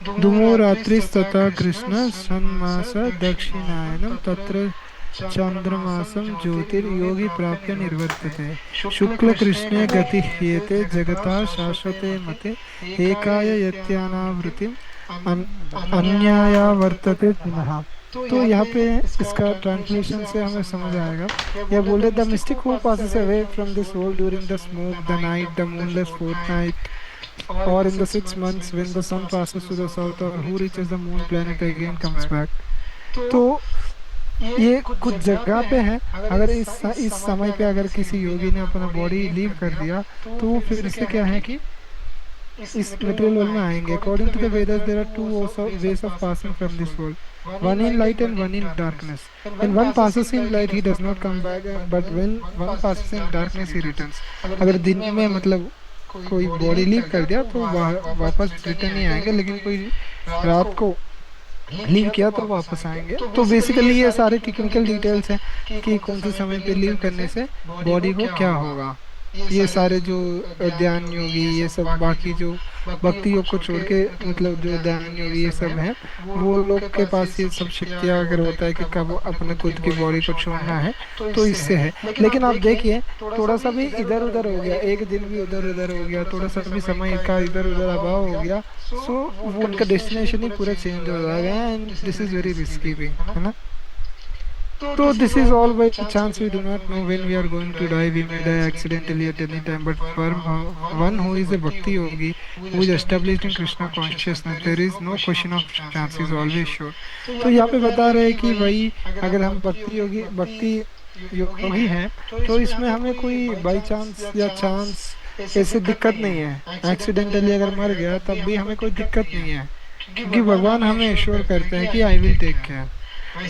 धूमो रात्रिस्तथा कृष्ण सन्मास दक्षिणायनम तत्र चांद्रमासम ज्योतिर्योगी प्राप्य निर्वर्तते शुक्ल कृष्णे गति ह्येते जगता शाश्वते मते एकाय यत्यानावृत्तिम अन, अन्याया वर्तते पुनः। तो यहाँ पे इसका ट्रांसलेशन से हमें समझ आएगा। यह बोले the mystic who passes away from this world during the smoke, the night, the moonless fortnight, or in the 6 months when the sun passes to the south, or who reaches the moon planet again comes back। तो ये कुछ जगह पे है। अगर इस समय पे अगर किसी योगी ने अपना बॉडी लीव कर दिया तो वो फिर से क्या है कि इस मटेरियल वर्ल्ड में आएंगे। According to the Vedas there are two ways of passing from this world, one in light and one in darkness। when one passes in light he does not come back, but when one passes in darkness he returns। अगर दिन में मतलब कोई body leave कर दिया तो वापस return नहीं आएंगे, लेकिन कोई रात को लीव किया तो वापस आएंगे। तो बेसिकली ये सारे टेक्निकल डिटेल्स हैं कि कौन से समय पे लीव करने से बॉडी को क्या होगा। ये सारे जो ध्यान योगी ये सब बाकी जो भक्ति योग को छोड़ के मतलब जो ध्यान योगी ये सब है वो लोग के पास ये सब शक्तियाँ अगर होता है कि कब अपने खुद की बॉडी को छोड़ना है तो इससे है। लेकिन आप देखिए थोड़ा सा भी इधर उधर हो गया, एक दिन भी उधर उधर हो गया, थोड़ा सा भी समय का इधर उधर अभाव हो गया, सो वो उनका डेस्टिनेशन ही पूरा चेंज हो जाएगा। And this is very risky भी है ना। So this is all by chance. We do not know when we are going to die. We may die accidentally at any time. But for one who is a bhakti yogi, who is established in Krishna consciousness, there is no question of chance. He is always sure. तो यहाँ पे बता रहे हैं कि भाई अगर हम भक्ति योगी हैं तो इसमें हमें कोई बाई चांस या चांस ऐसे दिक्कत नहीं है। एक्सीडेंटली अगर मर गया तब भी हमें कोई दिक्कत नहीं है, क्योंकि भगवान हमें एश्योर करते हैं कि आई विल टेक केयर।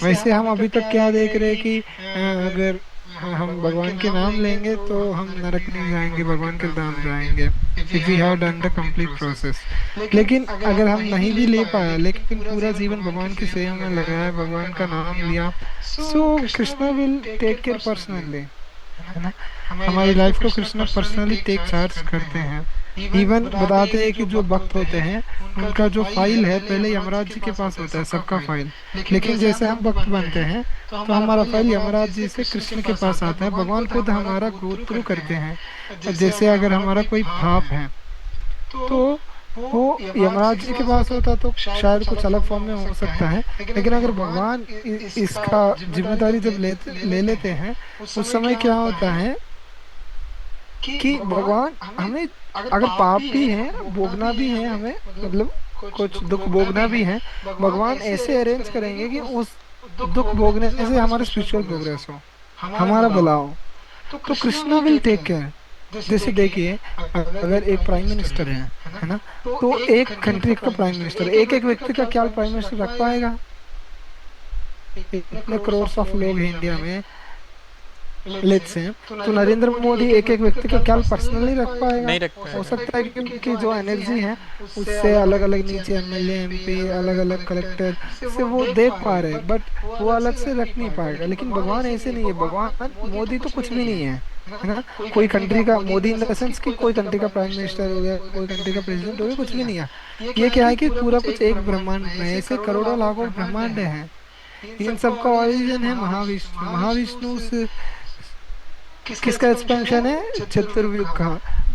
वैसे हम अभी तक क्या देख रहे हैं कि अगर हम भगवान के नाम लेंगे तो हम नरक नहीं जाएंगे, भगवान के धाम जाएंगे if we have done the complete process. लेकिन अगर हम नहीं भी ले पाए लेकिन पूरा जीवन भगवान की सेवा में लगाया, भगवान का नाम लिया, so Krishna will take care personally, है ना। हमारी लाइफ को कृष्णा पर्सनली टेक चार्ज करते हैं। इवन बताते हैं कि जो भक्त होते हैं उनका जो फाइल है पहले यमराज जी के पास होता है, सबका फाइल। लेकिन जैसे हम भक्त बनते हैं तो हमारा फाइल यमराज जी से कृष्ण के पास आता है। भगवान खुद हमारा गो थ्रू करते हैं। जैसे अगर हमारा कोई पाप है तो वो यमराज जी के पास होता तो शायद कुछ अलग फॉर्म में हो सकता है। लेकिन अगर भगवान इसका जिम्मेदारी जब ले लेते हैं उस समय क्या होता है कि भगवान हमें अगर पाप भी है भोगना भी है हमें मतलब कुछ दुख भोगना भी है, भगवान ऐसे अरेंज करेंगे कि उस दुख भोगने से हमारा स्पिरिचुअल प्रोग्रेस हो, हमारा भला हो। तो कृष्णा विल टेक केयर। जैसे देखिए अगर एक प्राइम मिनिस्टर है ना, तो एक कंट्री का प्राइम मिनिस्टर एक एक व्यक्ति का क्या प्राइम मिनिस्टर रख पाएगा? इतने करोड़ ऑफ लोग हैं इंडिया में, लेट्स से तो नरेंद्र मोदी एक एक व्यक्ति का ख्याल पर्सनली रख पाएगा? नहीं रख हो पाएगा। सकता है कि उनकी जो एनर्जी है उससे अलग अलग नीचे एमएलए एमपी अलग अलग कलेक्टर से वो देख पा रहे हैं, बट वो अलग से रख नहीं पाएगा। लेकिन भगवान ऐसे नहीं है, भगवान मोदी तो कुछ भी नहीं है ना। कोई कंट्री का मोदी इन द सेंस कि कोई कंट्री का प्राइम मिनिस्टर हो गया, कोई कंट्री का प्रेसिडेंट हो गया, कुछ भी नहीं है। ये क्या है कि पूरा कुछ एक ब्रह्मांड में ऐसे करोड़ों लाखों ब्रह्मांड हैं। इन सबका ओरिजिन है महाविष्णु। महाविष्णु से किसका एक्सपेंशन है? चतुर्युग का।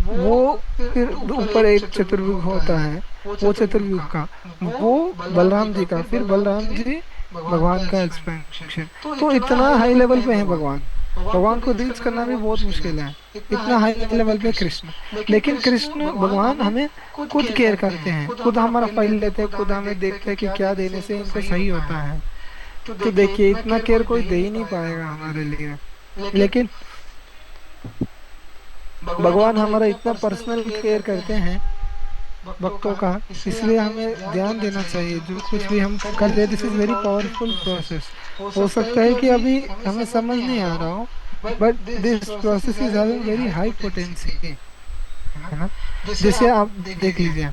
वो फिर ऊपर एक चतुर्युग होता है, वो चतुर्युग का वो बलराम जी का, फिर बलराम जी भगवान का एक्सपेंशन। तो इतना हाई लेवल पे है भगवान, भगवान को रीच करना भी बहुत मुश्किल है, इतना हाई लेवल पे कृष्ण। लेकिन कृष्ण भगवान हमें खुद केयर करते हैं, खुद हमारा फाइल लेते हैं, खुद हमें देखते हैं कि क्या देने से इनको सही होता है। तो देखिए इतना केयर कोई दे ही नहीं पाएगा हमारे लिए। लेकिन भगवान हमारा इतना पर्सनल केयर करते हैं भक्तों का, इसलिए हमें ध्यान देना चाहिए जो कुछ भी हम कर रहे हैं। This is very powerful process. हो सकता है कि अभी हमें समझ नहीं आ रहा हो, but this process is having very high potency, है ना। जैसे आप देख लीजिए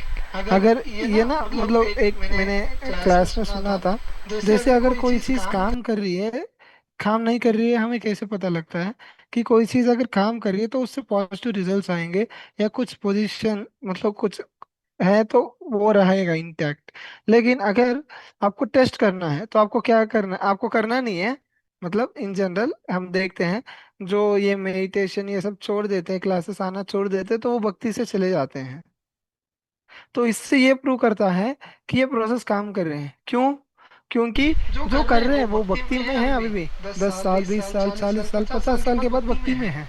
अगर ये ना मतलब एक मैंने क्लास में सुना था, जैसे अगर कोई चीज काम कर रही है काम नहीं कर रही है, हमें कैसे पता लगता है कि कोई चीज अगर काम कर रही है तो उससे पॉजिटिव रिजल्ट्स आएंगे या कुछ पोजीशन मतलब कुछ है तो वो रहेगा इंटैक्ट। लेकिन अगर आपको टेस्ट करना है तो आपको क्या करना है, आपको करना नहीं है। मतलब इन जनरल हम देखते हैं जो ये मेडिटेशन ये सब छोड़ देते हैं, क्लासेस आना छोड़ देते हैं, तो वो भक्ति से चले जाते हैं। तो इससे ये प्रूव करता है कि ये प्रोसेस काम कर रहे हैं। क्यों? क्योंकि जो कर रहे हैं वो भक्ति में है अभी भी। 10 साल, 20 साल, 40 साल, 50 साल के बाद भक्ति में है।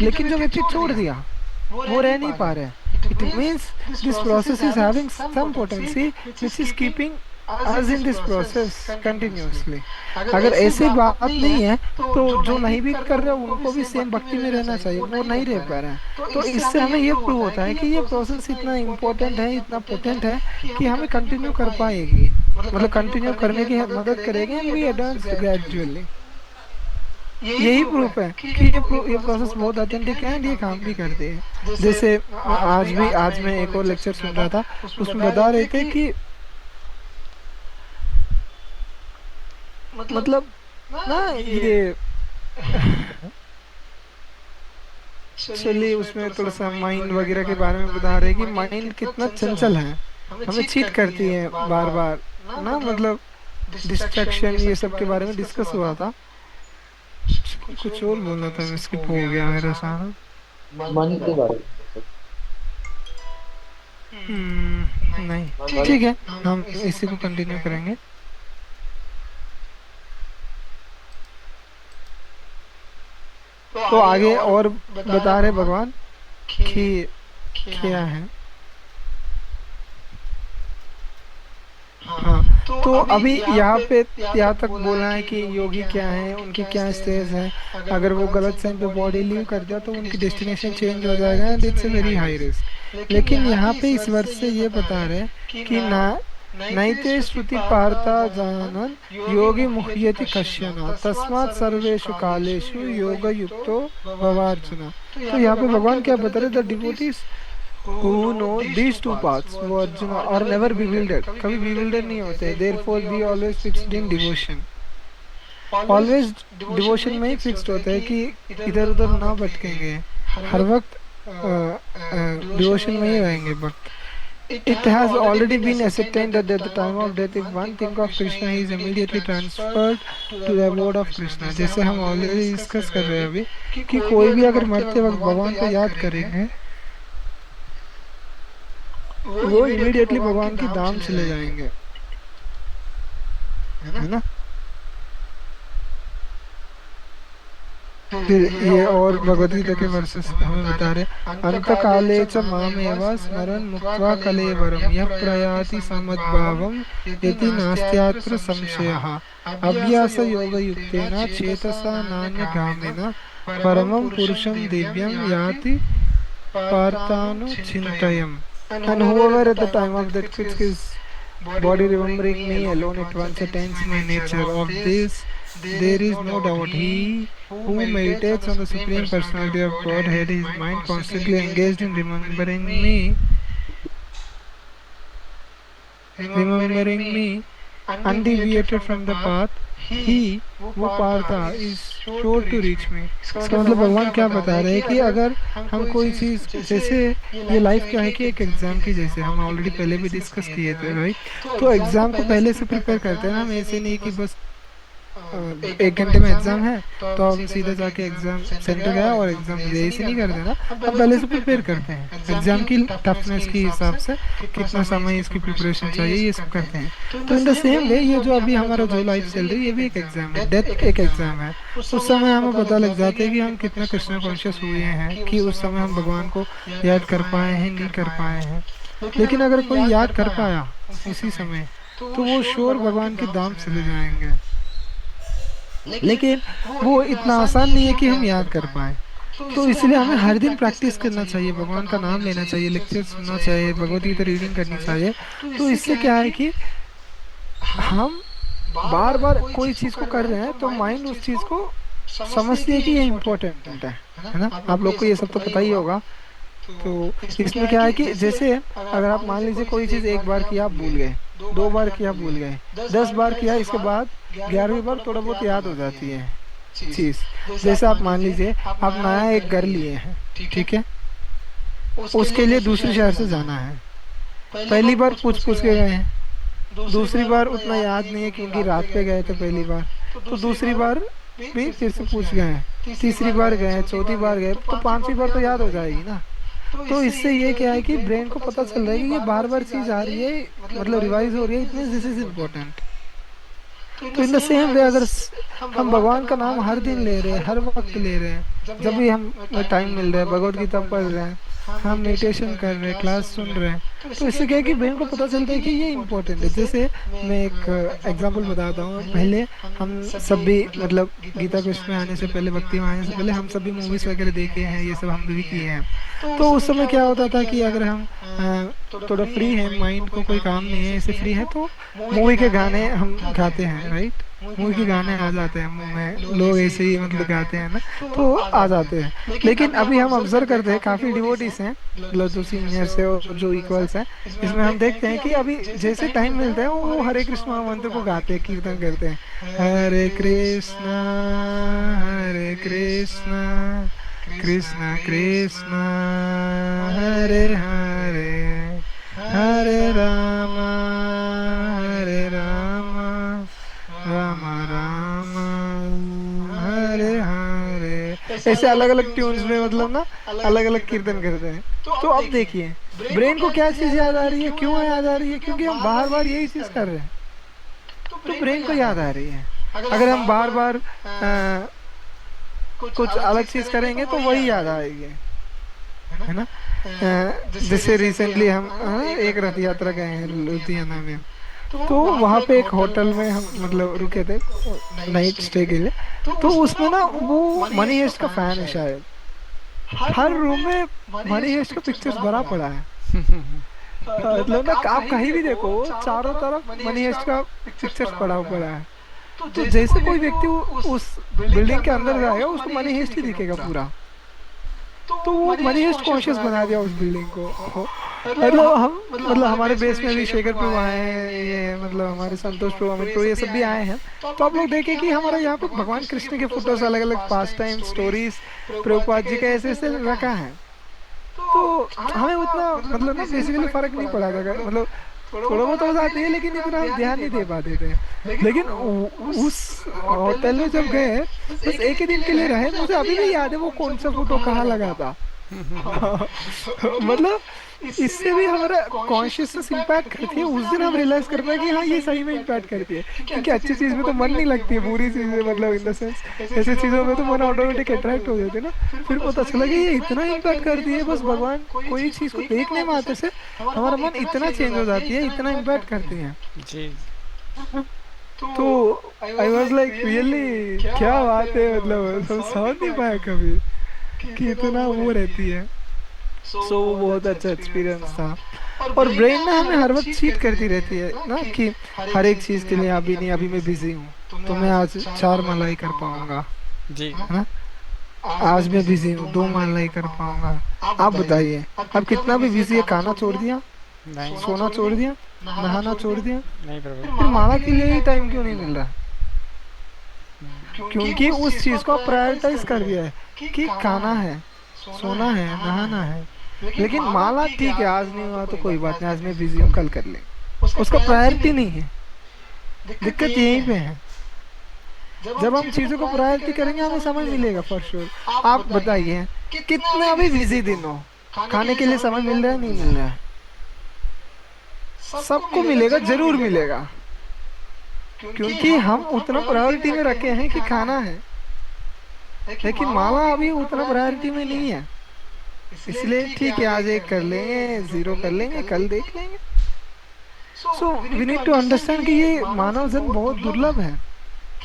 लेकिन जो व्यक्ति छोड़ दिया वो रह नहीं पा रहे हैं। It means this process is having some potency which is keeping us in this process continuously. अगर ऐसी बात नहीं है तो जो नहीं भी कर रहे उनको भी सेम भक्ति में रहना चाहिए, वो नहीं रह पा रहे हैं। तो इससे हमें ये प्रूव होता है कि ये प्रोसेस इतना इम्पोर्टेंट है, इतना पोटेंट है कि हमें कंटिन्यू कर पाएगी, मतलब कंटिन्यू करने की मदद करेगी एंड वी एडवांस ग्रेजुअली। यही प्रूफ है कि ये प्रोसेस बहुत ऑथेंटिक है एंड ये काम भी करते हैं। जैसे आज मैं एक और लेक्चर सुन रहा था, उसमें बता रहे थे कि मतलब ना ये चलिए उसमें थोड़ा सा माइंड वगैरह के बारे में बता रहे हैं कि माइंड कितना चंचल है, हमें चीट करती है बार बार ना, मतलब डिस्ट्रैक्शन ये सब के बारे में डिस्कस हुआ था। कुछ और बोलना था, मैं स्किप हो गया मेरा सारा। मन के बारे में। नहीं, ठीक है, हम इसी को कंटिन्यू करेंगे। तो आगे और बता रहे भगवान कि क्या है। हाँ, तो अभी यहाँ पे यहाँ तक बोला है कि योगी क्या है, उनकी क्या स्टेज है। अगर वो गलत टाइम पे बॉडी लीव कर दिया तो उनकी डेस्टिनेशन चेंज हो जाएगा and it's a very high risk. लेकिन यहाँ पे इस वर्ष से ये बता रहे हैं कि ना नैते श्रुति पार्था जानन योगी मुह्यति कश्यना तस्मात् सर्वेषु कालेषु योग युक्तो भवार्जुना। तो यहाँ पे भगवान क्या बता रहे, the devotees who know these two paths वो अर्जुन और never bewildered, कभी bewildered नहीं होते, therefore be always fixed in devotion, always devotion में ही fixed होते हैं कि इधर उधर ना भटकेंगे, हर वक्त डिवोशन में ही रहेंगे भक्त। It has already been ascertained that at the time of death, if one think of Krishna, he is immediately transferred to the abode of Krishna। जैसे हम ऑलरेडी डिस्कस कर रहे हैं अभी कि कोई भी अगर मरते वक्त भगवान को याद करेंगे वो इमीडिएटली भगवान की धाम चले जाएंगे, है ना। फिर ये और भगवद गीता के वर्सेस हमें बता रहे, अंत काले च मामेव स्मरन् मुक्त्वा कलेवरम यः प्रयाति समद्भावम यति नास्त्यात्र संशयः अभ्यास योग युक्तेन चेतसा नान्यगामिना परमं पुरुषं दिव्यं याति पार्थानु चिंतयम्। And whoever at the time of that quits his body remembering me alone at once attains my nature. Of this there is no doubt. He who meditates on the Supreme Personality of Godhead, his mind constantly engaged in remembering me, undeviated from the path, he वो Partha is sure to reach me. इसका मतलब भगवान क्या बता रहे हैं कि अगर हम कोई चीज जैसे ये लाइफ क्या है कि एक एग्जाम की, जैसे हम ऑलरेडी पहले भी डिस्कस किए थे राइट। तो एग्जाम को पहले से प्रिपेयर करते हैं ना हम, ऐसे नहीं कि बस 1 घंटे में एग्जाम है तो हम सीधा जाके एग्जाम सेंटर गया और एग्जाम दिया, ऐसे नहीं करते ना। हम पहले से प्रिपेयर करते हैं एग्जाम की टफनेस के हिसाब से, कितना समय इसकी प्रिपरेशन चाहिए ये सब करते हैं। तो इन द सेम वे ये जो अभी हमारा जो लाइफ चल रही है ये भी एक एग्जाम है, डेथ एक एग्जाम है। उस समय हमें पता लग जाता है कि हम कितना कृष्ण कॉन्शियस हुए हैं, कि उस समय हम भगवान को याद कर पाए हैं नहीं कर पाए हैं। लेकिन अगर कोई याद कर पाया उसी समय तो वो श्योर भगवान के धाम चले जाएंगे। लेकिन वो इतना आसान नहीं है कि हम याद कर पाए। तो इसलिए हमें हर दिन प्रैक्टिस करना चाहिए, भगवान का नाम लेना चाहिए, लेक्चर सुनना चाहिए, भगवत गीता रीडिंग करनी चाहिए। तो इससे क्या है कि हम बार बार कोई चीज को कर रहे हैं तो माइंड उस चीज को समझती है कि ये इम्पोर्टेंट है ना। आप लोग को ये सब तो पता ही होगा। तो इसमें क्या है कि जैसे अगर आप मान लीजिए कोई चीज एक बार किया आप भूल गए, 2 बार किया भूल गए, 10 बार किया, इसके बाद 11वीं बार थोड़ा बहुत याद हो जाती है चीज। जैसे आप मान लीजिए आप नया एक घर लिए हैं, ठीक है, उसके लिए दूसरे शहर से जाना है। पहली बार पूछ पूछ के गए हैं, दूसरी बार उतना याद नहीं है क्योंकि रात पे गए थे पहली बार, तो दूसरी बार भी फिर से पूछ गए हैं, तीसरी बार गए हैं, चौथी बार गए, तो पांचवी बार तो याद हो जाएगी ना। तो इससे ये क्या है कि ब्रेन को पता चल रहा है कि ये बार बार चीज आ रही है, मतलब रिवाइज हो रही है, इतने दिस इज इम्पोर्टेंट। तो इन द सेम वे अगर हम भगवान का नाम हर दिन ले रहे हैं, हर वक्त ले रहे हैं, जब भी हम टाइम मिल रहा है, भगवत गीता पढ़ रहे हैं, हम मेडिटेशन कर रहे हैं, क्लास सुन रहे हैं, तो इससे क्या है कि ब्रेन को पता चलता है कि ये इम्पोर्टेंट है। जैसे मैं एक एग्जांपल बताता हूँ, पहले हम सब भी मतलब गीता कृष्ण में आने से पहले, भक्ति में आने से पहले हम सभी मूवीज वगैरह देखे हैं, ये सब हम भी किए हैं। तो उस समय क्या होता था कि अगर हम थोड़ा फ्री है, माइंड को कोई काम नहीं है, ऐसे फ्री है, तो मूवी के गाने हम गाते हैं, राइट। मूवी के गाने आ जाते हैं मुंह में, लोग ऐसे ही मतलब गाते हैं ना, तो आ जाते हैं। लेकिन अभी हम ऑब्जर्व करते हैं, काफी डिवोटीज हैं, मतलब जो सीनियर्स है और जो इक्वल्स हैं, इसमें हम देखते हैं कि अभी जैसे टाइम मिलता है वो हरे कृष्ण मंत्र को गाते हैं, कीर्तन करते हैं, हरे कृष्णा कृष्णा कृष्णा हरे हरे, हरे राम राम राम हरे हरे, ऐसे अलग अलग ट्यून्स में मतलब ना अलग अलग कीर्तन करते हैं। तो अब देखिए ब्रेन को क्या चीज याद आ रही है, क्यों याद आ रही है, क्योंकि हम बार बार यही चीज कर रहे हैं, तो ब्रेन को याद आ रही है। अगर हम बार बार कुछ अलग चीज करेंगे तो वही याद आएगी, है ना। जैसे रिसेंटली हम एक रथ यात्रा गए हैं लुधियाना में, तो वहाँ पे एक होटल में हम मतलब रुके थे नाइट स्टे के लिए। तो उसमें ना वो मनी हेस्ट का फैन है शायद, हर रूम में मनी हेस्ट का पिक्चर्स भरा पड़ा है। मतलब ना आप कहीं भी देखो चारों तरफ मनी हेस्ट का पिक्चर्स पड़ा है। तो जैसे कोई व्यक्ति उस बिल्डिंग के अंदर जाएगा उसको मनी हेस्ट ही दिखेगा पूरा। तो वो मनी हेस्ट कॉन्शियस बना दिया उस बिल्डिंग को। मतलब हम मतलब हमारे बेस में भी शेखर प्रभु आए हैं, ये मतलब हमारे संतोष प्रभु, अमित प्रभु, ये सब भी आए हैं। तो आप लोग देखें कि हमारे यहाँ पे भगवान कृष्ण के फोटोज अलग अलग पास टाइम स्टोरीज प्रभुपाद जी का ऐसे ऐसे रखा है। तो हमें उतना मतलब ना बेसिकली फर्क नहीं पड़ा था, मतलब थोड़ा बहुत हो जाती है लेकिन इतना हम ध्यान नहीं दे पाते थे। लेकिन उस होटल में जब गए, बस एक ही दिन के लिए रहे, मुझे अभी भी याद है वो कौन सा फोटो कहाँ लगा था। मतलब इससे भी हमारा कॉन्शियसनेस इम्पैक्ट करती है। उस दिन हम रियलाइज कर पाए कि हाँ ये सही में इम्पैक्ट करती है, क्योंकि अच्छी चीज में तो मन नहीं लगती है, बुरी चीज में मतलब इन द सेंस ऐसी चीजों में तो मन ऑटोमेटिक अट्रैक्ट हो जाते हैं ना। फिर पता चला कि ये इतना इम्पैक्ट करती है, बस भगवान कोई चीज को देखने में आते से हमारा मन इतना चेंज हो जाती है, इतना इम्पैक्ट करती है जी। तो आई वॉज लाइक रियली क्या बात है, मतलब हम समझ नहीं पाया कभी कि इतना वो रहती है। सो वो बहुत अच्छा एक्सपीरियंस था। और ब्रेन ना हमें हर वक्त चीट करती रहती है ना, कि हर एक चीज के लिए अभी नहीं, अभी मैं बिजी हूँ तो मैं आज 4 मलाई कर पाऊंगा, जी। है ना। आज मैं बिजी हूँ 2 मलाई कर पाऊंगा। आप बताइए, आप कितना भी बिजी है, खाना छोड़ दिया, नहीं। सोना छोड़ दिया, नहाना छोड़ दिया, नहीं प्रभु। फिर माला के लिए ही टाइम क्यों नहीं मिल रहा? क्योंकि उस चीज को प्रायोरिटाइज कर दिया है कि खाना है, सोना है, नहाना है। लेकिन माला ठीक है, आज नहीं हुआ तो कोई बात नहीं, आज मैं बिजी हूँ, कल कर ले, उसका प्रायोरिटी नहीं है। दिक्कत यहीं पे है। जब हम चीजों को प्रायोरिटी करेंगे हमें समय मिलेगा फॉर श्योर। आप बताइए कितना भी बिजी दिन हो, खाने के लिए समय मिल रहा है, नहीं मिल रहा है? सबको मिलेगा, जरूर मिलेगा, क्योंकि हम उतना प्रायोरिटी में रखे हैं कि खाना है। लेकिन माला अभी उतना प्रायोरिटी में नहीं है, इसलिए ठीक है आज एक कर लेंगे, 0 कर लेंगे, कल देख लेंगे। So we need to understand कि ये मानव जन्म बहुत दुर्लभ है,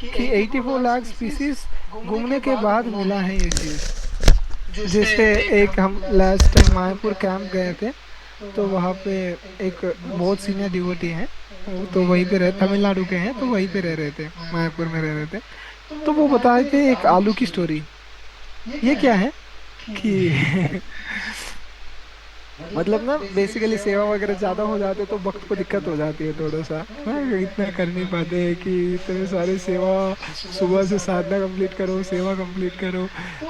कि 84 लाख स्पीसीज घूमने के बाद मिला है ये चीज। जैसे एक हम लास्ट टाइम मायापुर कैंप गए थे, तो वहाँ पे एक बहुत सीनियर डिवोटी हैं, वो तो वहीं पे रह, तमिलनाडु के हैं, तो वहीं पे रह रहे थे, मायापुर में रह रहे थे। तो वो बता रहे थे एक आलू की स्टोरी। ये क्या है कि मतलब ना बेसिकली सेवा वगैरह ज़्यादा हो जाते तो वक्त को दिक्कत हो जाती है थोड़ा सा, हाँ, इतना कर नहीं पाते हैं कि इतने सारे सेवा, सुबह से साधना कंप्लीट करो, सेवा कंप्लीट करो।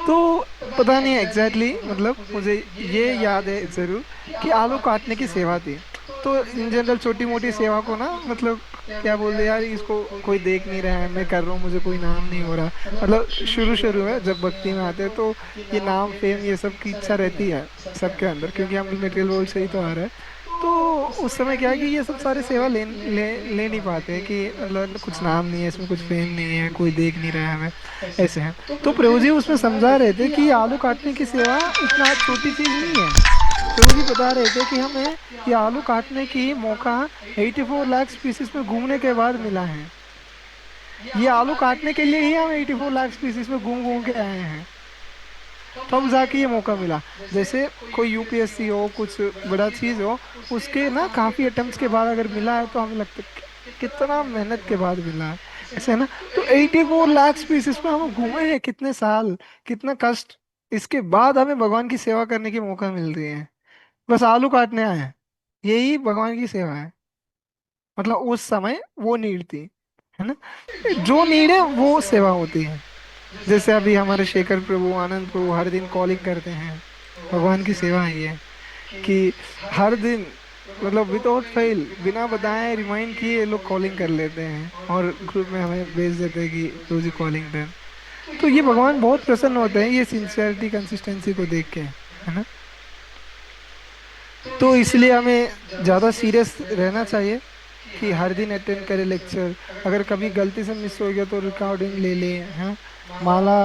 तो पता नहीं एग्जैक्टली मतलब मुझे ये याद है ज़रूर कि आलू काटने की सेवा थी। तो इन जनरल छोटी मोटी सेवा को ना मतलब क्या बोल दे यार, इसको कोई देख नहीं रहा है, मैं कर रहा हूँ, मुझे कोई नाम नहीं हो रहा। मतलब शुरू शुरू में जब भक्ति में आते हैं तो ये नाम फेम ये सब की इच्छा रहती है सबके अंदर, क्योंकि हम मटेरियल वर्ल्ड से ही तो आ रहे हैं। तो उस समय क्या है कि ये सब सारे सेवा ले नहीं पाते हैं, कि मतलब कुछ नाम नहीं है इसमें, कुछ फेम नहीं है, कोई देख नहीं रहा है हमें, ऐसे हैं। तो प्रभु जी उसमें समझा रहे थे कि आलू काटने की सेवा इतना छोटी चीज नहीं है। प्रभु जी बता रहे थे कि हमें ये आलू काटने की मौका 84 लाख स्पीसीज में घूमने के बाद मिला है। ये आलू काटने के लिए ही हम 84 लाख स्पीसीज में घूम घूम के आए हैं, तब जाके ये मौका मिला। जैसे कोई यूपीएससी हो, कुछ बड़ा चीज हो, उसके ना काफी अटेम्प्ट्स के बाद अगर मिला है तो हमें लगता है कितना मेहनत के बाद मिला है, ऐसे है ना। तो 84 लाख स्पीसीज में हम घूमे हैं, कितने साल, कितना कष्ट, इसके बाद हमें भगवान की सेवा करने की मौका मिल रही है। बस आलू काटने आए हैं, यही भगवान की सेवा है। मतलब उस समय वो नीड थी, है ना। जो नीड है वो सेवा होती है। जैसे अभी हमारे शेखर प्रभु, आनंद प्रभु हर दिन कॉलिंग करते हैं, भगवान की सेवा है ये, कि हर दिन मतलब विदाउट फेल, बिना बताए रिमाइंड किए ये लोग कॉलिंग कर लेते हैं और ग्रुप में हमें भेज देते हैं कि रोज कॉलिंग डन। तो ये भगवान बहुत प्रसन्न होते हैं ये सिंसियरिटी कंसिस्टेंसी को देख के, है ना। तो इसलिए हमें ज़्यादा सीरियस रहना चाहिए कि हर दिन अटेंड करें लेक्चर। अगर कभी गलती से मिस हो गया तो रिकॉर्डिंग ले लें, हाँ। माला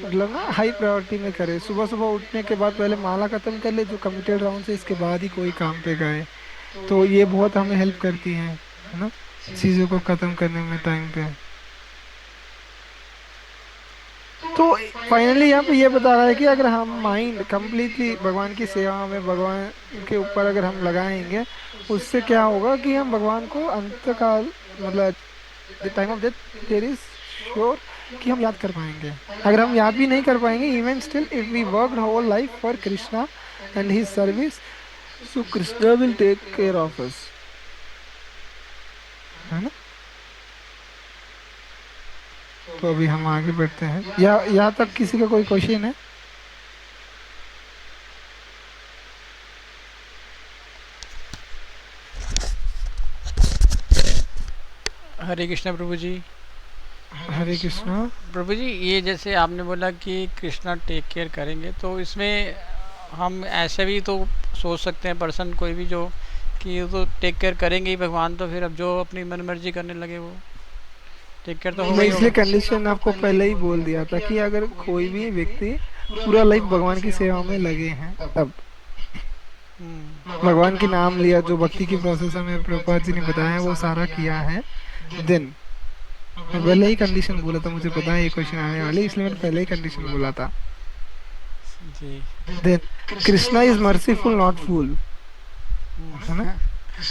मतलब ना हाई प्रायोरिटी में करें, सुबह सुबह उठने के बाद पहले माला खत्म कर ले जो कमिटेड राउंड से, इसके बाद ही कोई काम पे गए। तो ये बहुत हमें हेल्प करती है ना, चीज़ों को खत्म करने में टाइम पे। तो फाइनली यहाँ पे ये बता रहा है कि अगर हम माइंड कंप्लीटली भगवान की सेवा में, भगवान के ऊपर अगर हम लगाएंगे, उससे क्या होगा कि हम भगवान को अंत काल, मतलब the time of death there is sure कि हम याद कर पाएंगे। अगर हम याद भी नहीं कर पाएंगे, even still if we work whole life for Krishna and his service, so Krishna will take care of us, है ना। तो अभी हम आगे बढ़ते हैं, या यहाँ तक किसी का कोई क्वेश्चन है? हरे कृष्णा प्रभु जी। हरे कृष्णा। प्रभु जी, ये जैसे आपने बोला कि कृष्णा टेक केयर करेंगे, तो इसमें हम ऐसे भी तो सोच सकते हैं पर्सन कोई भी जो कि वो तो टेक केयर करेंगे ही भगवान, तो फिर अब जो अपनी मन मर्जी करने लगे वो टेक केयर तो होगा मैं ही इसलिए होगा। कंडीशन आपको पहले ही बोल दिया था कि अगर कोई भी व्यक्ति पूरा लाइफ भगवान की सेवा में लगे हैं, तब हम्म। भगवान की नाम लिया, जो भक्ति की प्रोसेस हमें प्रभुपाद जी ने बताया वो सारा किया है, देन मैं पहले ही कंडीशन बोला था, मुझे पता है ये क्वेश्चन आने वाले, इसलिए मैंने पहले ही कंडीशन बोला था। जी। Then Krishna is merciful not fool, है ना।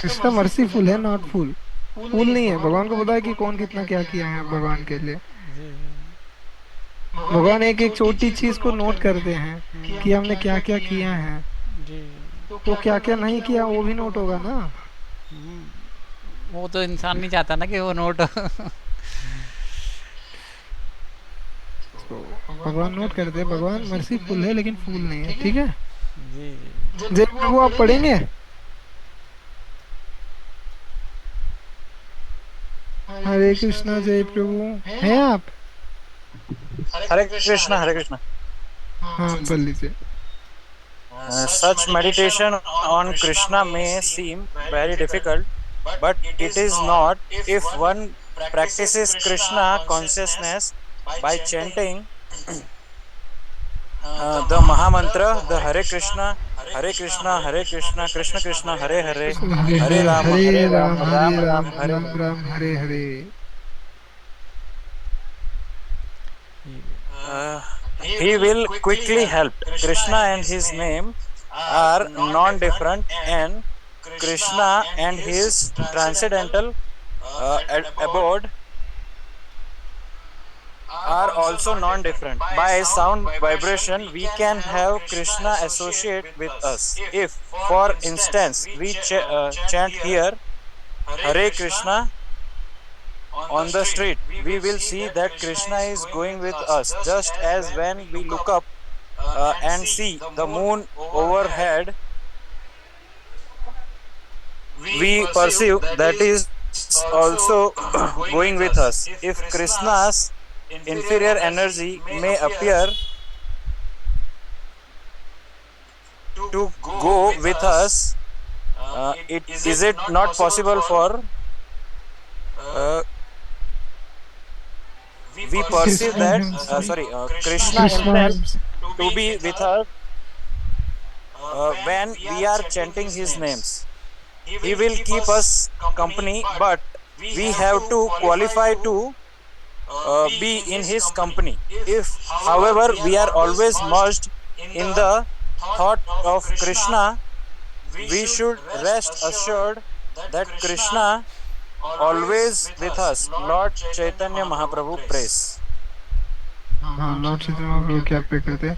कृष्णा मर्सीफुल है, नॉट फूल। फूल नहीं है, भगवान को पता है कि कौन कितना क्या किया है भगवान के लिए। जी। भगवान एक एक छोटी चीज को नोट करते हैं कि हमने क्या क्या किया है, जी। तो क्या क्या नहीं किया वो भी नोट होगा ना। वो तो इंसान नहीं चाहता ना कि वो नोट तो भगवान नोट करते हैं, भगवान मर्सीफुल है लेकिन फूल नहीं है, ठीक है। जी। जय प्रभु आप पढ़ेंगे? हरे कृष्णा जय प्रभु, हैं आप? हरे कृष्णा, हरे कृष्णा. हाँ बोल लीजिए। Such meditation on Krishna may seem very difficult, but it is not if one practices Krishna consciousness by chanting the Mahamantra, the Hare Krishna, Hare Krishna, Hare Krishna, Krishna Krishna, Hare Hare, Hare Hare, Hare Rama, Hare Hare Ram Rama, Hare Rama Ram Rama, Hare Ram Hare. Ram Hare Hare. He will quickly help. Krishna and his name are non-different, and Krishna and his transcendental abode are also non-different. By sound vibration, we can have Krishna associate with us. If, for instance, we chant here Hare Krishna on the street, we will see that Krishna is going with us, just as when we look up and see the moon overhead, we perceive that is also going with us. If Krishna's inferior energy may appear to go with us, is it not possible for we perceive Krishna that himself. Krishna Krishna himself himself. to be with us when we are chanting his names? He will keep us company, but we have to qualify to be in his company. If, however, we are always merged in the thought of Krishna, we should rest assured that Krishna always with us. Lord Chaitanya Mahaprabhu prays. हाँ, Lord Chaitanya Mahaprabhu क्या pray करते हैं?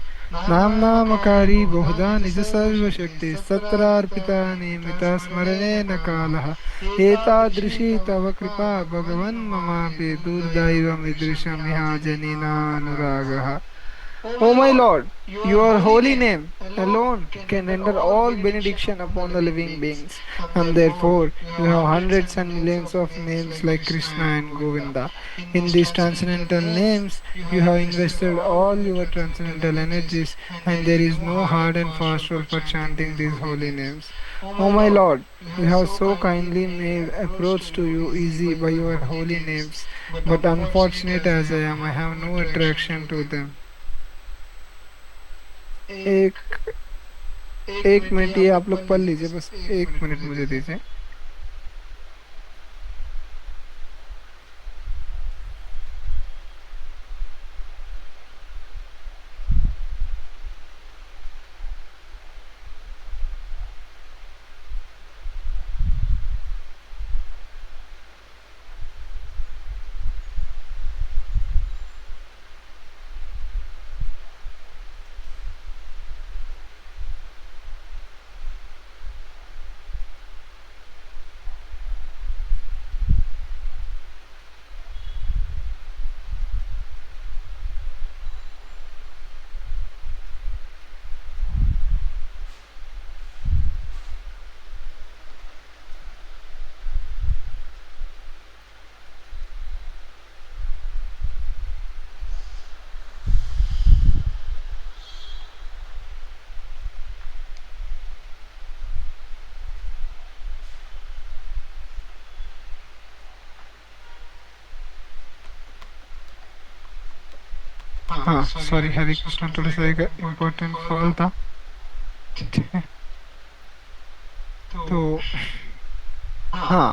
नाम नामकारी बहुधा निज सर्वशक्ति सत्रार्पिता नियमिता स्मरणे न कालः एतादृशी तव कृपा भगवन् ममापि दुर्दैवमीदृशमिहा जनिनानुरागः. O my Lord, your holy name alone can render all benediction upon the living beings, and therefore you have hundreds and millions of names like Krishna and Govinda. In these transcendental names, you have invested all your transcendental energies, and there is no hard and fast rule for chanting these holy names. O my Lord, you have so kindly made approach to you easy by your holy names, but unfortunate as I have no attraction to them. एक एक minute ये आप लोग पढ़ लीजिए, बस एक minute मुझे दीजिए. हाँ सॉरी, हरे कृष्ण, थोड़ा सा एक इम्पोर्टेंट कॉल था. ठीक है, तो हाँ,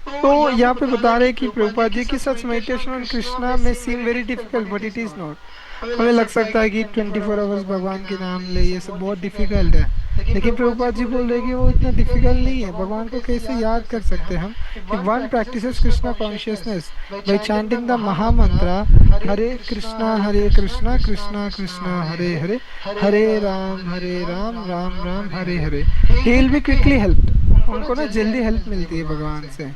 तो यहाँ पे बता रहे हैं कि प्रभुपाद जी की सच मेडिटेशन ऑन कृष्णा में seem very difficult but it is not. हमें लग सकता है कि 24 आवर्स भगवान के नाम ले, ये सब बहुत डिफिकल्ट है, लेकिन प्रभुपाद जी बोल रहे हैं कि वो इतना डिफिकल्ट नहीं है. भगवान को कैसे याद कर सकते हैं हम? कि one practices Krishna consciousness by chanting the Mahamantra Hare Krishna Krishna Krishna Hare Hare, Hare Ram Ram Ram Hare Hare. He will be quickly help. उनको ना जल्दी हेल्प मिलती है भगवान से.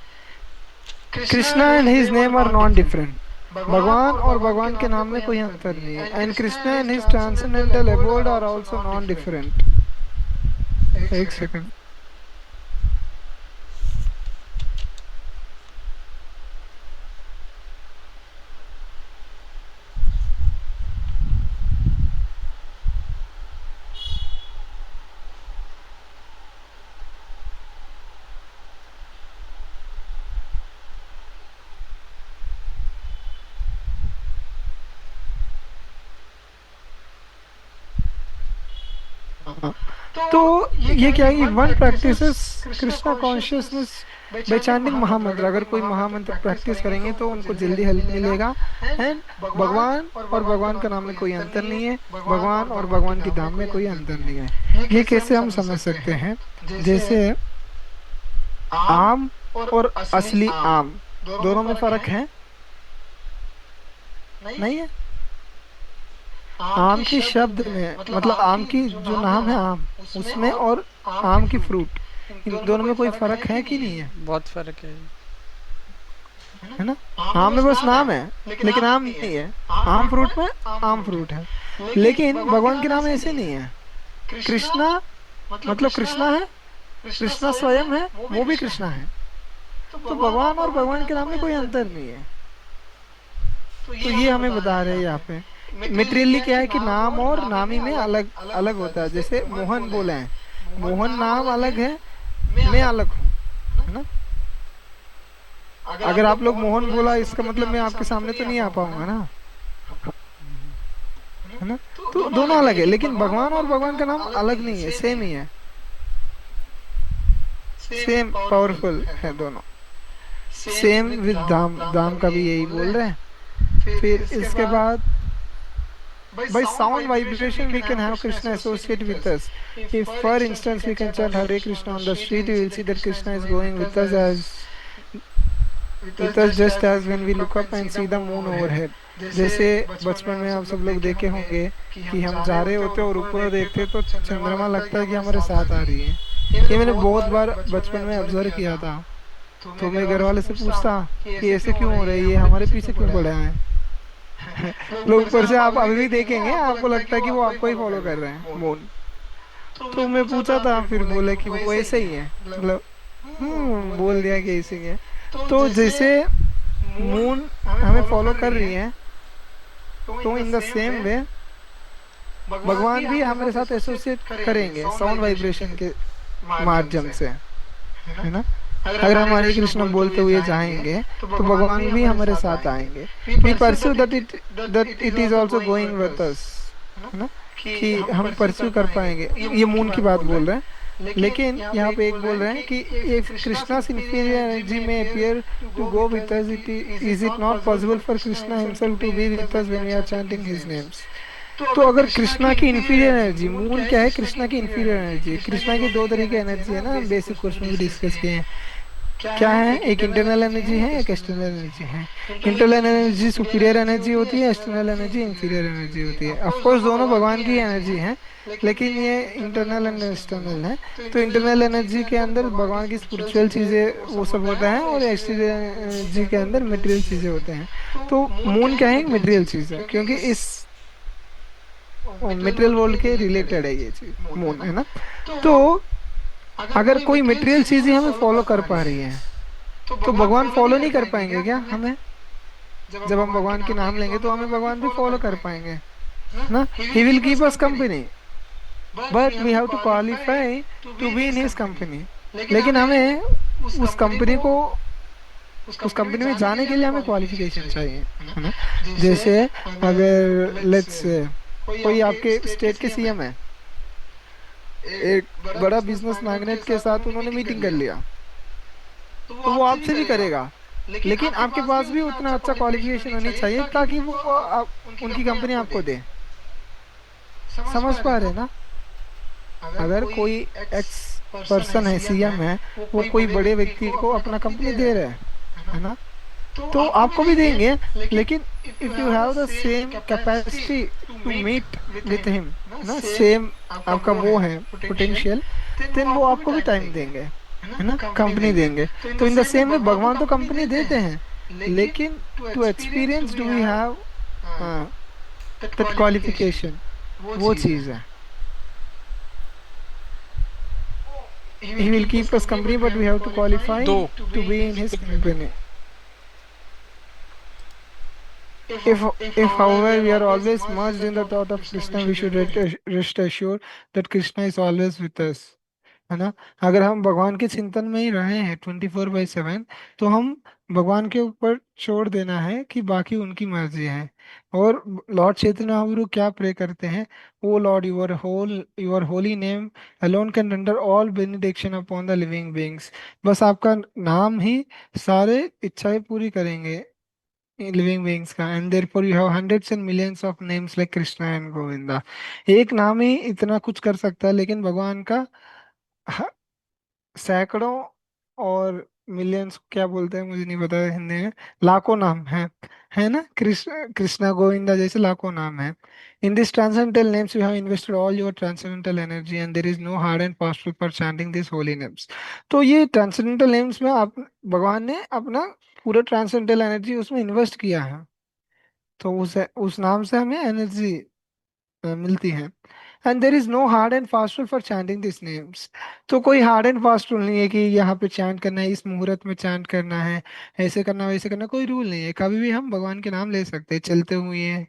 Krishna and his name are non different. भगवान और भगवान के नाम में कोई अंतर नहीं है. And Krishna and his transcendental abode are also non different. एक सेकंड. तो ये क्या है? One practices Krishna consciousness by chanting mahamantra. अगर कोई महामंत्र प्रैक्टिस करेंगे तो उनको जल्दी हेल्प मिलेगा. एंड भगवान और भगवान का नाम में कोई अंतर नहीं है. भगवान और भगवान के धाम में कोई अंतर नहीं है. ये कैसे हम समझ सकते हैं? जैसे आम और असली आम दोनों में फर्क है? नहीं है. आम की शब्द में, मतलब आम की जो नाम है आम, उसमें और आम की फ्रूट, इन दोनों में कोई फर्क है कि नहीं है? बहुत फर्क है. है ना? आम में बस नाम है, लेकिन आम नहीं है. आम फ्रूट में आम फ्रूट है, लेकिन भगवान के नाम ऐसे नहीं है. कृष्णा मतलब कृष्णा है, कृष्णा स्वयं है, वो भी कृष्णा है। तो भगवान और भगवान के नाम में कोई अंतर नहीं है। तो ये हमें बता रहे हैं यहाँ पे। मेटेरियली क्या है कि नाम और नामी में अलग अलग होता है। जैसे मोहन बोले हैं, मोहन नाम अलग है, मैं अलग हूँ, है ना। अगर आप लोग मोहन बोला, इसका मतलब मैं आपके सामने तो नहीं आ पाऊंगा ना, है ना। तो दोनों अलग है, लेकिन भगवान और भगवान का नाम अलग नहीं है, सेम ही है, सेम पावरफुल है दोनों। सेम विद धाम, धाम का भी यही बोल रहे हैं। फिर इसके बाद, by sound vibration we can have Krishna associate with us. If for instance we can chant Hare Krishna on the street, we will see that Krishna is going with us just as when we look up and see the moon overhead. जैसे बचपन में आप सब लोग देखे होंगे कि हम जा रहे होते हैं और ऊपर देखते हैं तो चंद्रमा लगता है कि हमारे साथ आ रही है। ये मैंने बहुत बार बचपन में ऑब्जर्व किया था। तो मैं घर वाले से पूछता कि ऐसे क्यों हो रहा है, ये हमारे पीछे क्यों पड़ा है। लोग ऊपर से आप अभी भी देखेंगे, आपको लगता है कि वो आपको ही फॉलो कर रहे हैं, मून। तो मैं पूछा था, फिर बोले कि वो ऐसे ही है, मतलब बोल दिया कि ऐसे ही है। तो जैसे मून हमें फॉलो कर रही है, तो इन द सेम वे भगवान भी हमारे साथ एसोसिएट करेंगे साउंड वाइब्रेशन के माध्यम से, है ना। अगर हम हरे कृष्ण बोलते हुए जाएंगे तो भगवान भी हमारे साथ आएंगे। We pursue that it is also going with us, है ना, कि हम परस्यू कर पाएंगे। ये मून की बात बोल रहे हैं, लेकिन यहाँ पे एक बोल रहे हैं कि if कृष्णा's inferior energy may appear to go with us, is it not possible for Krishna himself to be with us when we are chanting his names? तो अगर कृष्णा की इन्फीरियर एनर्जी, मून क्या है, कृष्णा की इन्फीरियर एनर्जी। कृष्णा की दो तरह की एनर्जी है ना, हम बेसिक कोर्स में भी डिस्कस किए हैं। क्या है, एक इंटरनल एनर्जी है, एक एक्सटर्नल एनर्जी है। इंटरनल एनर्जी सुपीरियर एनर्जी होती है, एक्सटर्नल एनर्जी इंफीरियर एनर्जी होती है। ऑफ कोर्स दोनों भगवान की एनर्जी है, लेकिन ये इंटरनल एंड एक्सटर्नल है। तो इंटरनल एनर्जी के अंदर भगवान की स्पिरिचुअल चीजें वो सब होता है, और एक्सटर्नल एनर्जी के अंदर मटेरियल चीजें होते हैं। तो मून क्या है, मटेरियल चीज है, क्योंकि इस मटेरियल वर्ल्ड के रिलेटेड है ये चीज, मून, है ना। तो अगर कोई मटेरियल चीज ही हमें फॉलो कर पा रही है, तो भगवान फॉलो नहीं कर पाएंगे क्या हमें? जब हम भगवान के नाम लेंगे तो हमें भगवान भी फॉलो कर पाएंगे ना। He will keep us company, but we have to qualify to be in his company. लेकिन हमें उस कंपनी को, उस कंपनी में जाने के लिए हमें क्वालिफिकेशन चाहिए, है ना। जैसे अगर लेट्स कोई आपके स्टेट के सीएम है, एक बड़ा बिजनेस मैग्नेट के साथ उन्होंने मीटिंग कर लिया, तो वो आपसे भी करेगा, लेकिन आपके पास भी उतना अच्छा क्वालिफिकेशन होनी चाहिए ताकि वो उनकी कंपनी आपको दे। समझ पा रहे हैं ना। अगर कोई एक्स पर्सन है, सीएम है, वो कोई बड़े व्यक्ति को अपना कंपनी दे रहे हैं, है ना, तो आपको भी देंगे, लेकिन if you have the same capacity to meet with him, no, same आपका वो है पोटेंशियल, देन वो आपको भी टाइम देंगे, है ना, कंपनी देंगे। तो इन द सेम में भगवान तो कंपनी देते हैं, लेकिन to experience do we have that qualification, वो चीज है। He will keep us company, but we have to qualify दो to be in his company. If however we are always merged in the thought of Krishna, we should rest assured that Krishna is always with us, है ना। अगर हम भगवान के चिंतन में ही रहे हैं 24/7, तो हम भगवान के ऊपर छोड़ देना है कि बाकी उनकी मर्जी है। और लॉर्ड चैतन्य महाप्रभु क्या प्रे करते हैं, O lord, your holy name alone can render all benediction upon the living beings. बस आपका नाम ही सारे इच्छाएं पूरी करेंगे लिविंग बीइंग्स का। And therefore you have hundreds and millions of names like Krishna and Govinda. एक नाम ही इतना कुछ कर सकता है, लेकिन भगवान का सैकड़ों और मिलियंस, क्या बोलते हैं मुझे नहीं पता है हिंदी में, लाखों नाम है ना। कृष्णा गोविंदा जैसे लाखों नाम है। In this transcendental names you have invested all your transcendental energy and there is no hard and fast rule for chanting this holy names. तो ये ट्रांसेंडेंटल नेम्स में आप, भगवान ने अपना पूरा ट्रांसेंडेंटल एनर्जी उसमें इन्वेस्ट किया है। तो उस नाम से हमें एनर्जी मिलती है। And there is no hard and fast rule for chanting this names. तो कोई हार्ड एंड फास्ट रूल नहीं है कि यहाँ पे चैंट करना है, इस मुहूर्त में चैंट करना है, ऐसे करना वैसे करना, कोई रूल नहीं है। कभी भी हम भगवान के नाम ले सकते हैं, चलते हुए,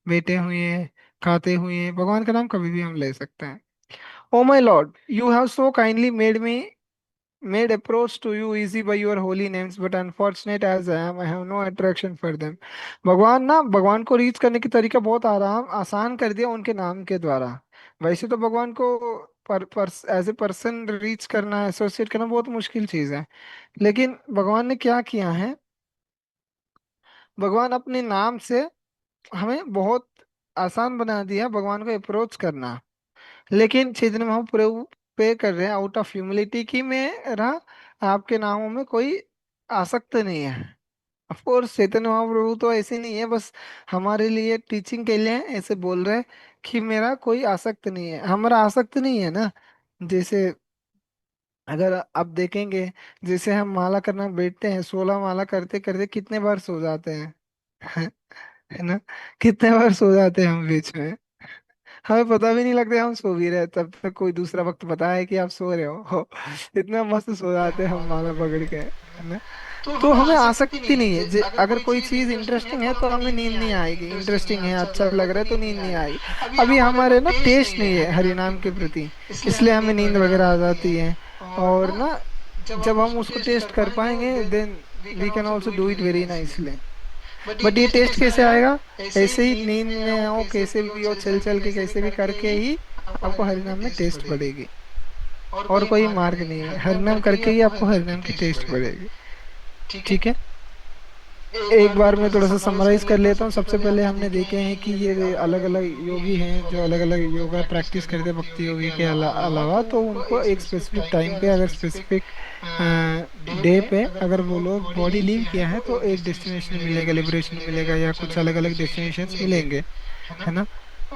बैठे हुए, खाते हुए, भगवान का नाम कभी भी हम ले सकते हैं। O my lord, you have so kindly made approach to you easy by your holy names, but unfortunate as I am, I have no attraction for them। भगवान को रीच करने की तरीका बहुत आसान कर दिया उनके नाम के द्वारा। वैसे तो भगवान को एज ए पर्सन रीच करना, एसोसिएट करना बहुत मुश्किल चीज है, लेकिन भगवान ने क्या किया है, भगवान अपने नाम से हमें बहुत आसान बना दिया भगवान को अप्रोच करना। लेकिन चैतन्य महाप्रभु पे कर रहे हैं आउट ऑफ ह्यूमिलिटी कि मेरा आपके नामों में कोई आसक्त नहीं है। ऑफ कोर्स चैतन्य महाप्रभु तो ऐसे नहीं है, बस हमारे लिए टीचिंग के लिए ऐसे बोल रहे हैं कि मेरा कोई आसक्त नहीं है, हमारा आसक्त नहीं है ना। जैसे अगर आप देखेंगे, जैसे हम माला करना बैठते हैं, 16 माला करते करते कितने बार सो जाते हैं है ना, कितने बार सो जाते हैं हम बीच में, हमें पता भी नहीं लगता हम सो भी रहे हैं, तब तक कोई दूसरा वक्त पता है कि आप सो रहे हो इतना मस्त सो जाते हैं हम माला पकड़ के, है ना। तो हमें आसक्ति नहीं है, अगर कोई चीज इंटरेस्टिंग है तो हमें नींद नहीं आएगी, इंटरेस्टिंग है, अच्छा लग रहा है तो नींद नहीं आएगी। अभी हमारे ना टेस्ट नहीं है हरिनाम के प्रति, इसलिए हमें नींद वगैरह आ जाती है। और ना जब हम उसको टेस्ट कर पाएंगे then we can also do it very nicely. But ये टेस्ट कैसे आएगा, ऐसे ही नींद में हो, कैसे भी हो, चल चल के कैसे भी करके ही आपको हरिनाम में टेस्ट बढ़ेगी, और कोई मार्ग नहीं है, हरिनाम करके ही आपको हरिनाम की टेस्ट बढ़ेगी। ठीक है, एक बार मैं थोड़ा सा समराइज कर लेता हूँ। सबसे पहले हमने देखे हैं कि ये अलग अलग योगी हैं जो अलग अलग योगा प्रैक्टिस करते हैं भक्ति योगी के अलावा, तो उनको एक स्पेसिफिक टाइम पे, अगर स्पेसिफिक डे पे अगर वो लोग बॉडी लीव किया है तो एक डेस्टिनेशन मिलेगा, लिबरेशन मिलेगा, या कुछ अलग अलग डेस्टिनेशंस मिलेंगे, है ना।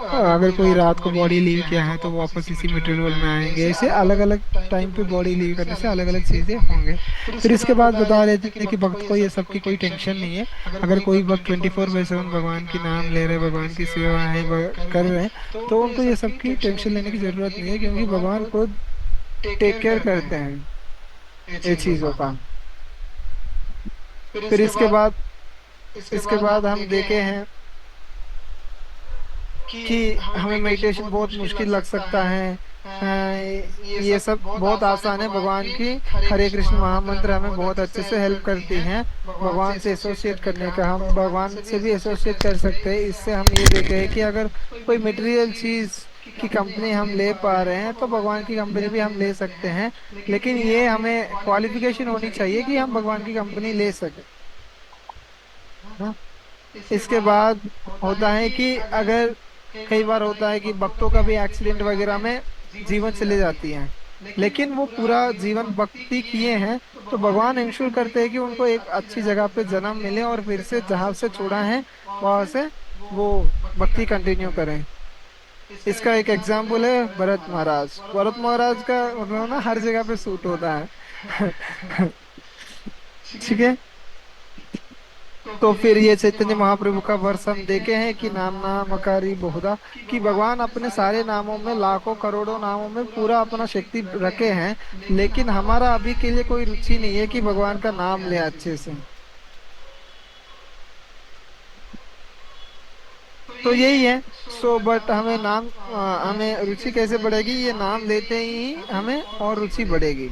अगर कोई रात को बॉडी लीव किया है तो वापस इसी मटेरियल वर्ल्ड में आएंगे। ऐसे अलग अलग टाइम पे बॉडी लीव करने से अलग अलग चीजें होंगे। फिर इसके बाद बता रहे थे कि भक्त को ये सब की कोई टेंशन नहीं है। अगर कोई भक्त 24/7 भगवान की नाम ले रहे, भगवान की सेवाएं कर रहे हैं, तो उनको ये सब की टेंशन लेने की जरूरत नहीं है, क्योंकि भगवान खुद टेक केयर करते हैं ये चीजों का। फिर इसके बाद हम देखे हैं कि हमें मेडिटेशन बहुत मुश्किल लग सकता है, ये सब बहुत आसान है। भगवान की हरे कृष्ण महामंत्र हमें बहुत अच्छे से हेल्प करती हैं भगवान से एसोसिएट करने का। हम भगवान से भी एसोसिएट कर सकते हैं। इससे हम ये देखे हैं कि अगर कोई मटेरियल चीज की कंपनी हम ले पा रहे हैं तो भगवान की कंपनी भी हम ले सकते हैं, लेकिन ये हमें क्वालिफिकेशन होनी चाहिए कि हम भगवान की कंपनी ले सकें, हाँ? इसके बाद होता है कि अगर कई बार होता है कि भक्तों का भी एक्सीडेंट वगैरह में जीवन चले जाती है, लेकिन वो पूरा जीवन भक्ति किए हैं, तो भगवान इंश्योर करते हैं कि उनको एक अच्छी जगह पे जन्म मिले और फिर से जहाँ से छोड़ा है वहां से वो भक्ति कंटिन्यू करें। इसका एक एग्जाम्पल है भरत महाराज। भरत महाराज का मतलब ना हर जगह पे सूट होता है ठीक है। तो फिर ये चैतन्य महाप्रभु का वर्ष हम देखे हैं कि नाम नामकारी बहुधा, कि भगवान अपने सारे नामों में, लाखों करोड़ों नामों में पूरा अपना शक्ति रखे हैं, लेकिन हमारा अभी के लिए कोई रुचि नहीं है कि भगवान का नाम ले अच्छे से। तो यही है। बट हमें हमें रुचि कैसे बढ़ेगी, ये नाम लेते ही हमें और रुचि बढ़ेगी।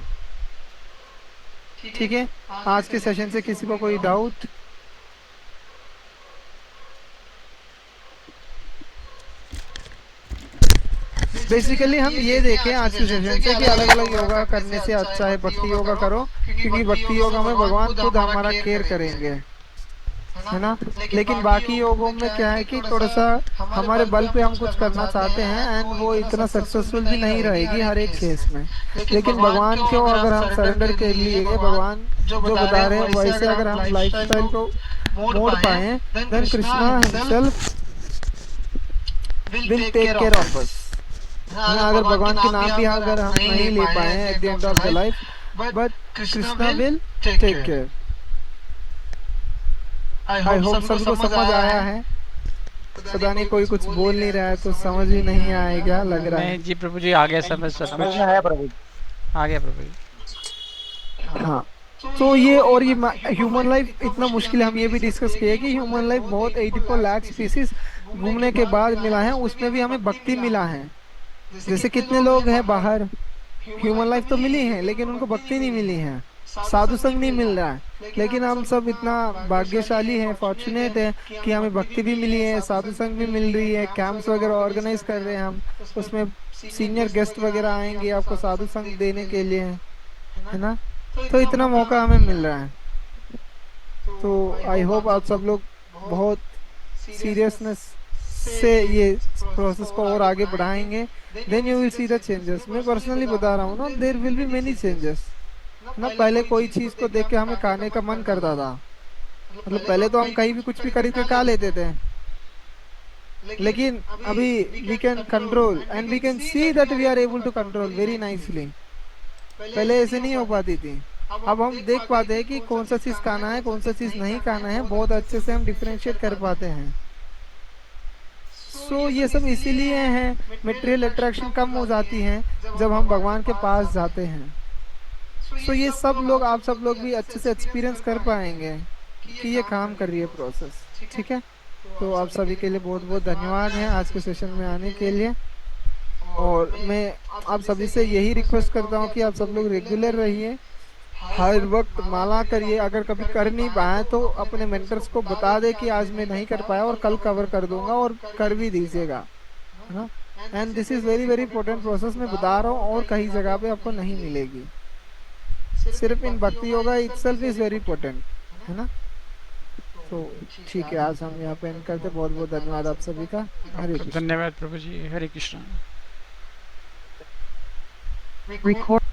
ठीक है, आज के सेशन से किसी को कोई डाउट? बेसिकली हम ये देखें आज के सेशन से कि अलग अलग योगा करने से अच्छा है भक्ति योगा करो, क्योंकि भक्ति योगा में भगवान खुद हमारा केयर करेंगे, है ना। लेकिन बाकी योगों में क्या है कि थोड़ा सा हमारे बल पे हम कुछ करना चाहते हैं एंड वो इतना सक्सेसफुल भी नहीं रहेगी हर एक केस में। लेकिन भगवान को अगर हम सरेंडर कर लिए, भगवान जो बता रहे हैं वैसे अगर हम लाइफस्टाइल को मोड़ पाए, देन Krishna himself will take care of us. अगर भगवान के नाम भी अगर हम नहीं ले पाए at the end of the life, but Krishna will take care. I hope सबको समझ आया है। पता नहीं कोई कुछ बोल नहीं रहा है तो समझ ही नहीं आएगा लग रहा है। नहीं जी प्रभु जी, आ गया समझ सब समझ कुछ, में आया प्रभु जी? आ गया प्रभु जी। हाँ, तो ये और ये ह्यूमन लाइफ इतना मुश्किल है। हम ये भी डिस्कस किए कि ह्यूमन लाइफ बहुत 84 लाख स्पीसीज घूमने के बाद मिला है, उसमें भी हमें भक्ति मिला है। जैसे कितने लोग हैं बाहर, ह्यूमन लाइफ तो मिली है लेकिन उनको भक्ति नहीं मिली है, साधु संग नहीं मिल रहा है। लेकिन हम सब इतना भाग्यशाली हैं, फॉर्चुनेट है कि हमें भक्ति भी मिली है, साधु संग भी मिल रही है, कैंप्स वगैरह ऑर्गेनाइज कर रहे हैं हम, उसमें सीनियर गेस्ट वगैरह आएंगे आपको साधु संग देने के लिए, है ना। तो इतना मौका हमें मिल रहा है। तो आई होप आप सब लोग बहुत सीरियसनेस से ये प्रोसेस को और आगे बढ़ाएंगे, then you will see the changes. मैं पर्सनली बता रहा हूँ ना, there will be many changes ना। पहले कोई चीज को देख के हमें खाने का मन करता था, मतलब पहले तो हम कहीं भी कुछ भी खरीद के खा लेते थे, लेकिन अभी we can control and we can see that we are able to control very nicely. पहले ऐसे नहीं हो पाती थी, अब हम देख पाते हैं कि कौन सा चीज खाना है कौन सा चीज नहीं खाना है, बहुत अच्छे से हम डिफरेंशिएट कर पाते हैं। सो ये सब इसीलिए है, मटेरियल अट्रैक्शन कम हो जाती है जब हम भगवान के पास जाते हैं। सो ये सब लोग, आप सब लोग भी अच्छे से एक्सपीरियंस कर पाएंगे कि ये काम कर रही है प्रोसेस, ठीक है। तो आप सभी के लिए बहुत बहुत धन्यवाद है आज के सेशन में आने के लिए। और मैं आप सभी से यही रिक्वेस्ट करता हूँ कि आप सब लोग रेगुलर रहिए, हर वक्त माला करिए। अगर कभी कर नहीं पाए तो अपने मेंटर्स को बता दे कि आज मैं नहीं कर पाया और कल कवर कर दूंगा, और कर भी दीजिएगा, है ना। And this is very very important process, मैं बता रहा हूँ और कहीं जगह पे आपको नहीं मिलेगी, सिर्फ इन भक्ति yoga itself is very important, है ना। तो ठीक है, आज हम यहाँ पे एंड करते। बहुत बहुत धन्यवाद आप सभी का। हरे कृष्ण। धन्यवाद प्रभु जी, हरे कृष्णा। Record